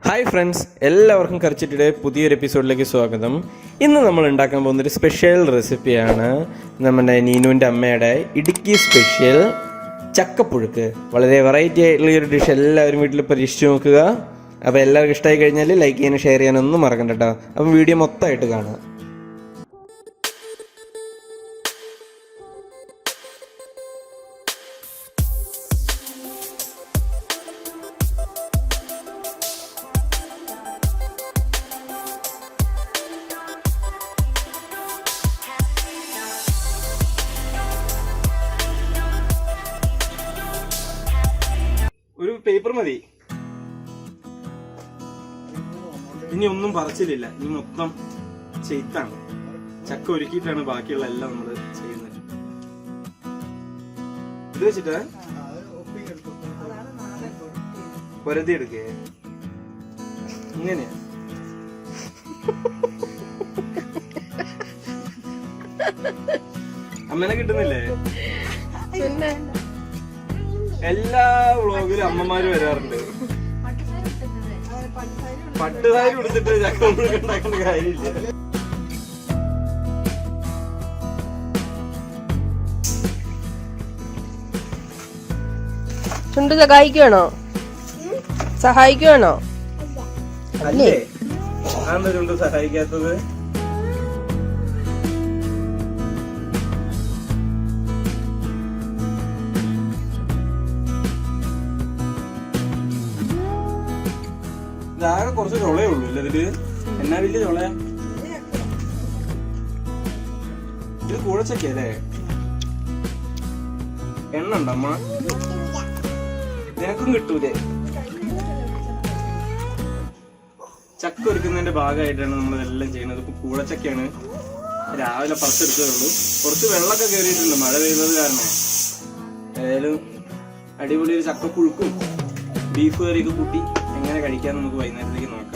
Hi friends, എല്ലാവർക്കും കറിച്ചിട്ടിയുടെ പുതിയൊരു എപ്പിസോഡിലേക്ക് സ്വാഗതം. ഇന്ന് നമ്മൾ ഉണ്ടാക്കാൻ പോകുന്നൊരു സ്പെഷ്യൽ റെസിപ്പിയാണ് നമ്മുടെ നീനുവിൻ്റെ അമ്മയുടെ ഇടുക്കി സ്പെഷ്യൽ ചക്കപ്പുഴുക്ക്. വളരെ വെറൈറ്റി ആയിട്ടുള്ള ഒരു ഡിഷ് എല്ലാവരും വീട്ടിൽ പരീക്ഷിച്ച് നോക്കുക. അപ്പോൾ എല്ലാവർക്കും ഇഷ്ടമായി കഴിഞ്ഞാൽ ലൈക്ക് ചെയ്യാനും ഷെയർ ചെയ്യാനൊന്നും മറക്കണ്ട കേട്ടോ. അപ്പം വീഡിയോ മൊത്തമായിട്ട് കാണുക. ഒരു പേപ്പർ മതി. ഇനി ഒന്നും പറച്ചിലില്ല, ഇനി മൊത്തം ചെയ്ത്താണ്. ചക്ക ഒരുക്കിയിട്ടാണ് ബാക്കിയുള്ള എല്ലാം നമ്മൾ ചെയ്യുന്നത്. ഇത് വെച്ചിട്ട് പൊരതി എടുക്കേ ഇങ്ങനെയാ. അമ്മേനെ കിട്ടുന്നില്ലേ? എല്ലാ വ്ളോഗിലും അമ്മമാര് വരാറുണ്ട്. പട്ടുസാരി കൊടുത്തിട്ട് ചക്കപ്പുഴുക്ക് ഉണ്ടാക്കേണ്ട കാര്യമില്ല. ചുണ്ട് സഹായിക്കുവാണോ? സഹായിക്കുവാണോ? അല്ലേ ആന്താ ചുണ്ട് സഹായിക്കാത്തത്? ഇതാകെ കുറച്ച് ചുളയേ ഉള്ളൂ അല്ലേ ഇതില്? എന്നാ വലിയ ചുളയാ ഇത്? കൂഴച്ചക്കല്ലേ? എണ്ണ ഉണ്ടോ അമ്മ? നിനക്കും കിട്ടൂലേ? ചക്ക ഒരുക്കുന്നതിന്റെ ഭാഗമായിട്ടാണ് നമ്മൾ ഇതെല്ലാം ചെയ്യുന്നത്. ഇപ്പൊ കൂഴച്ചക്കയാണ്. രാവിലെ പറിച്ചെടുത്തതേ ഉള്ളൂ. കുറച്ച് വെള്ളമൊക്കെ കയറിയിട്ടുണ്ട് മഴ പെയ്യുന്നത് കാരണം. ഏതായാലും അടിപൊളി ഒരു ചക്കപ്പുഴുക്കും ബീഫ് കറിയൊക്കെ കൂട്ടി എങ്ങനെ കഴിക്കാൻ നമുക്ക് വൈകുന്നേരത്തേക്ക് നോക്കാം.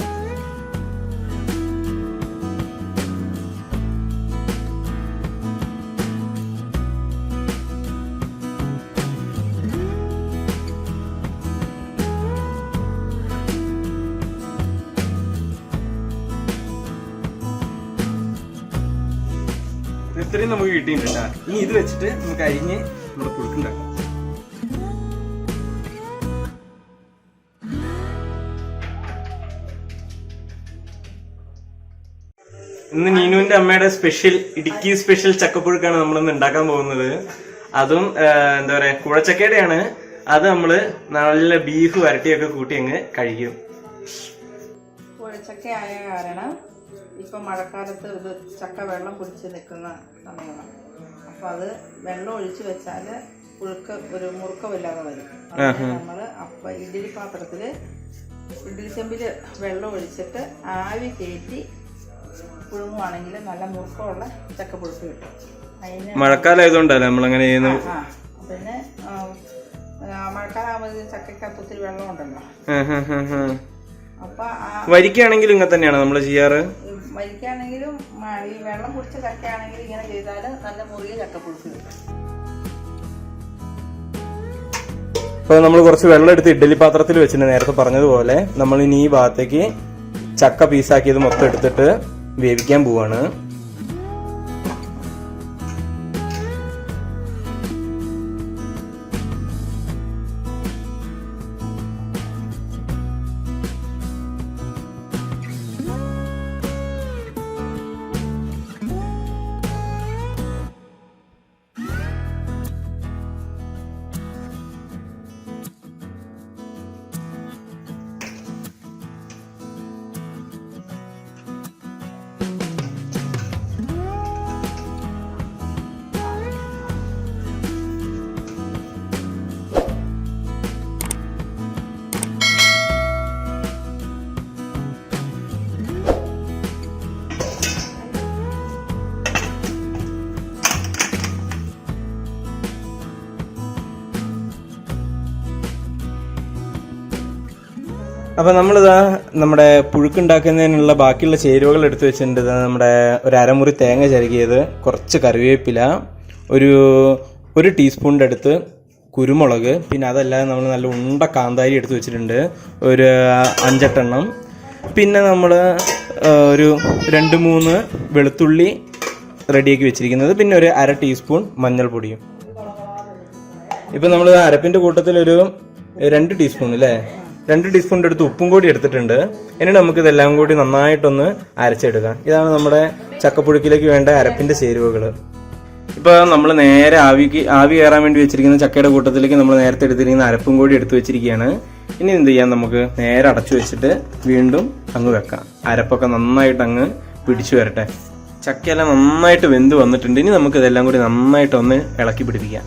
ഇത്രയും നമുക്ക് കിട്ടിയിട്ടുണ്ട്. ഇനി ഇത് വെച്ചിട്ട് നമുക്ക് അരിഞ്ഞ് നമ്മുടെ പുഴുക്കുണ്ടാക്കാം. ഇന്ന് നീനുവിന്റെ അമ്മയുടെ സ്പെഷ്യൽ ഇടുക്കി സ്പെഷ്യൽ ചക്കപ്പുഴുക്കാണ് നമ്മളിന്ന് ഉണ്ടാക്കാൻ പോകുന്നത്. അതും എന്താ പറയാ, കുഴച്ചക്കയുടെയാണ്. അത് നമ്മള് നല്ല ബീഫ് വരട്ടിയൊക്കെ കൂട്ടി അങ്ങ് കഴിക്കും. കുഴച്ചക്ക ആയ കാരണം ഇപ്പൊ മഴക്കാലത്ത് ഇത് ചക്ക വെള്ളം കുടിച്ച് നിൽക്കുന്ന സമയമാണ്. അപ്പൊ അത് വെള്ളം ഒഴിച്ചു വെച്ചാല് പുഴുക്ക് ഒരു മുറുക്കമില്ലാതെ വരും. നമ്മള് അപ്പൊ ഇഡ്ഡലി പാത്രത്തില് ഇഡ്ഡലി ചെമ്പില് വെള്ളം ഒഴിച്ചിട്ട് ആവി കയറ്റി പുഴുങ്ങുവാണെങ്കിൽ നല്ല മുറുക്കമുള്ള ചക്കപ്പുഴുക്ക് കിട്ടും. അതിന് മഴക്കാലമായതുകൊണ്ടല്ലേ നമ്മളങ്ങനെ ചെയ്യുന്നു. പിന്നെ മഴക്കാലാകുമ്പോൾ ചക്കക്കകത്ത് ഒത്തിരി വെള്ളം ഉണ്ടല്ലോ. അപ്പൊ വരിക്കാണെങ്കിലും ഇങ്ങനെ തന്നെയാണ് നമ്മൾ ചെയ്യാറ്. വരിക്കാണെങ്കിലും ഈ വെള്ളം കുടിച്ച ചക്കയാണെങ്കിലും ഇങ്ങനെ ചെയ്താല് നല്ല മുറിയ ചക്കപ്പുഴുക്ക് കിട്ടും. അപ്പൊ നമ്മൾ കുറച്ച് വെള്ളം എടുത്ത് ഇഡ്ഡലി പാത്രത്തിൽ വെച്ചിട്ടുണ്ട്. നേരത്തെ പറഞ്ഞതുപോലെ നമ്മൾ ഇനി ഈ ഭാഗത്തേക്ക് ചക്ക പീസാക്കിയത് മൊത്തം എടുത്തിട്ട് വേവിക്കാൻ പോവാണ്. അപ്പോൾ നമ്മളിതാ നമ്മുടെ പുഴുക്കുണ്ടാക്കുന്നതിനുള്ള ബാക്കിയുള്ള ചേരുവകൾ എടുത്തു വെച്ചിട്ടുണ്ട്. നമ്മുടെ ഒരു അരമുറി തേങ്ങ ചിരകിയത്, കുറച്ച് കറിവേപ്പില, ഒരു ടീസ്പൂണിൻ്റെ അടുത്ത് കുരുമുളക്, പിന്നെ അതല്ലാതെ നമ്മൾ നല്ല ഉണ്ട കാന്താരി എടുത്ത് വെച്ചിട്ടുണ്ട് ഒരു 5-8 എണ്ണം. പിന്നെ നമ്മൾ ഒരു 2-3 വെളുത്തുള്ളി റെഡിയാക്കി വെച്ചിരിക്കുന്നത്, പിന്നെ ഒരു 1/2 ടീസ്പൂൺ മഞ്ഞൾപ്പൊടിയും. ഇപ്പം നമ്മൾ അരപ്പിൻ്റെ കൂട്ടത്തിലൊരു 2 ടീസ്പൂൺ അല്ലേ, 2 ടീസ്പൂണിൻ്റെ അടുത്ത് ഉപ്പും കൂടി എടുത്തിട്ടുണ്ട്. എന്നിട്ട് നമുക്ക് ഇതെല്ലാം കൂടി നന്നായിട്ടൊന്ന് അരച്ചെടുക്കാം. ഇതാണ് നമ്മുടെ ചക്കപ്പുഴുക്കിലേക്ക് വേണ്ട അരപ്പിൻ്റെ ചേരുവകൾ. ഇപ്പോൾ നമ്മൾ നേരെ ആവി കയറാൻ വേണ്ടി വെച്ചിരിക്കുന്ന ചക്കയുടെ കൂട്ടത്തിലേക്ക് നമ്മൾ നേരത്തെ എടുത്തിരിക്കുന്ന അരപ്പും കൂടി എടുത്ത് വെച്ചിരിക്കുകയാണ്. ഇനി എന്ത് ചെയ്യാം, നമുക്ക് നേരെ അടച്ചു വെച്ചിട്ട് വീണ്ടും അങ്ങ് വെക്കാം. അരപ്പൊക്കെ നന്നായിട്ട് അങ്ങ് പിടിച്ചു വരട്ടെ. ചക്കയെല്ലാം നന്നായിട്ട് വെന്ത് വന്നിട്ടുണ്ട്. ഇനി നമുക്ക് ഇതെല്ലാം കൂടി നന്നായിട്ടൊന്ന് ഇളക്കി പിടിപ്പിക്കാം.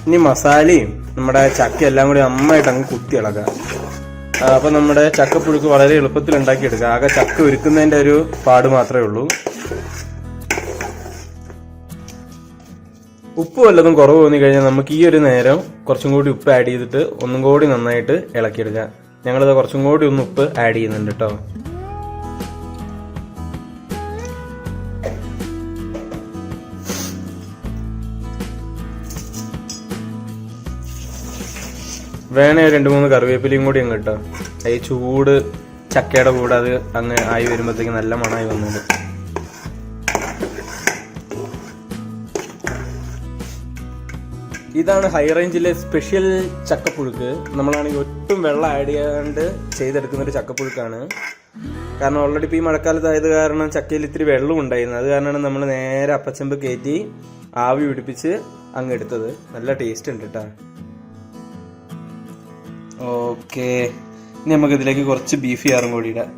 ഇനി മസാലയും നമ്മുടെ ചക്ക എല്ലാം കൂടി നന്നായിട്ട് അങ്ങ് കുത്തി ഇളക്കുക. അപ്പൊ നമ്മുടെ ചക്കപ്പുഴുക്ക് വളരെ എളുപ്പത്തിൽ ഉണ്ടാക്കിയെടുക്കുക. ആകെ ചക്ക ഒരുക്കുന്നതിന്റെ ഒരു പാട് മാത്രമേ ഉള്ളൂ. ഉപ്പ് വല്ലതും കുറവ് തോന്നി കഴിഞ്ഞാൽ നമുക്ക് ഈ ഒരു നേരം കുറച്ചും കൂടി ഉപ്പ് ആഡ് ചെയ്തിട്ട് ഒന്നും കൂടി നന്നായിട്ട് ഇളക്കിയെടുക്കുക. ഞങ്ങളിത് കുറച്ചും കൂടി ഒന്ന് ഉപ്പ് ആഡ് ചെയ്യുന്നുണ്ട് കേട്ടോ. വേണേ 2-3 കറിവേപ്പിലയും കൂടി അങ്ങ് ഇട്ടോ. ഈ ചൂട് ചക്കയുടെ കൂടെ അത് അങ്ങ് ആയി വരുമ്പോഴത്തേക്ക് നല്ല മണമായി വന്നത്. ഇതാണ് ഹൈ റേഞ്ചിലെ സ്പെഷ്യൽ ചക്കപ്പുഴുക്ക്. നമ്മളാണെങ്കിൽ ഒട്ടും വെള്ളം ആഡ് ചെയ്യാണ്ട് ചെയ്തെടുക്കുന്നൊരു ചക്കപ്പുഴുക്കാണ്. കാരണം ഓൾറെഡി ഇപ്പോൾ ഈ മഴക്കാലത്തായത് കാരണം ചക്കയിൽ ഇത്തിരി വെള്ളം ഉണ്ടായിരുന്നു. അത് കാരണമാണ് നമ്മൾ നേരെ അപ്പച്ചമ്പ് കയറ്റി ആവി പിടിപ്പിച്ച് അങ്ങ് എടുത്തത്. നല്ല ടേസ്റ്റ് ഉണ്ട് കേട്ടോ. ഓക്കെ, ഇനി നമുക്ക് ഇതിലേക്ക് കുറച്ച് ബീഫ് യാറും കൂടി ഇടാം.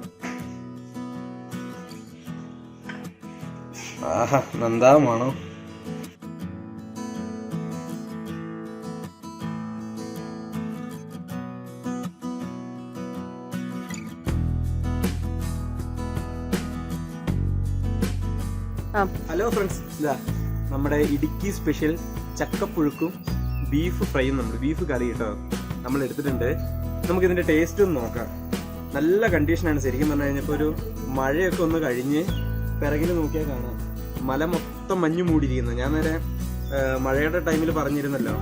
ആഹാ, നന്ദാമാണോ. ഹലോ ഫ്രണ്ട്സ്, ഇതാ നമ്മുടെ ഇടുക്കി സ്പെഷ്യൽ ചക്കപ്പുഴുക്കും ബീഫ് ഫ്രൈയും ബീഫ് കറി കേട്ടോ നമ്മൾ എടുത്തിട്ടുണ്ട്. നമുക്ക് ഇതിന്റെ ടേസ്റ്റ് ഒന്ന് നോക്കാം. നല്ല കണ്ടീഷനാണ് ശരിക്കും പറഞ്ഞു കഴിഞ്ഞപ്പോൾ. ഒരു മഴയൊക്കെ ഒന്ന് കഴിഞ്ഞ് പിറകിൽ നോക്കിയാൽ കാണാം മല മൊത്തം മഞ്ഞ് മൂടിയിരിക്കുന്നത്. ഞാൻ നേരെ മഴയുടെ ടൈമിൽ പറഞ്ഞിരുന്നല്ലോ,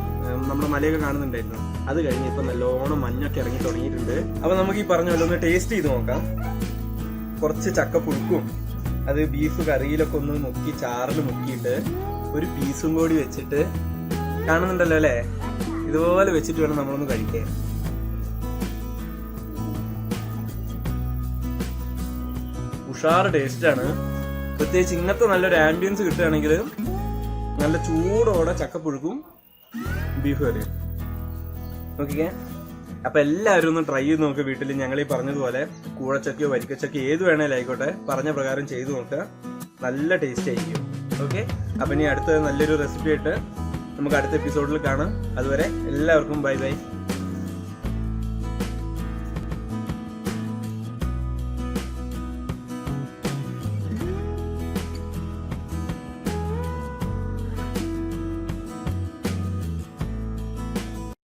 നമ്മുടെ മലയൊക്കെ കാണുന്നുണ്ടായിരുന്നു. അത് കഴിഞ്ഞ് ഇപ്പം നല്ലോണം മഞ്ഞൊക്കെ ഇറങ്ങി തുടങ്ങിയിട്ടുണ്ട്. അപ്പൊ നമുക്ക് ഈ പറഞ്ഞ പോലെ ഒന്ന് ടേസ്റ്റ് ചെയ്ത് നോക്കാം. കുറച്ച് ചക്കപ്പുഴുക്കും അത് ബീഫ് കറിയിലൊക്കെ ഒന്ന് മുക്കി ചാറിൽ മുക്കിയിട്ട് ഒരു പീസും കൂടി വെച്ചിട്ട് കാണുന്നുണ്ടല്ലോ അല്ലേ, ഇതുപോലെ വെച്ചിട്ട് വേണം നമ്മളൊന്ന് കഴിക്കാൻ. ഉഷാറ് ടേസ്റ്റാണ്. പ്രത്യേകിച്ച് ഇങ്ങനത്തെ നല്ലൊരു ആംബിയൻസ് കിട്ടുകയാണെങ്കിൽ നല്ല ചൂടോടെ ചക്കപ്പുഴുക്കും ബീഫ് കറിയും നോക്കിക്കേ. അപ്പൊ എല്ലാവരും ഒന്ന് ട്രൈ ചെയ്ത് നോക്കുക വീട്ടിൽ. ഞങ്ങൾ ഈ പറഞ്ഞതുപോലെ കൂഴച്ചക്കയോ വരിക്കച്ചക്കയോ ഏത് വേണേലും ആയിക്കോട്ടെ, പറഞ്ഞ പ്രകാരം ചെയ്തു നോക്കുക. നല്ല ടേസ്റ്റ് ആയിരിക്കും. ഓക്കെ, അപ്പൊ ഇനി അടുത്ത നല്ലൊരു റെസിപ്പി ആയിട്ട് നമുക്ക് അടുത്ത എപ്പിസോഡിൽ കാണാം. അതുവരെ എല്ലാവർക്കും ബൈ ബൈ.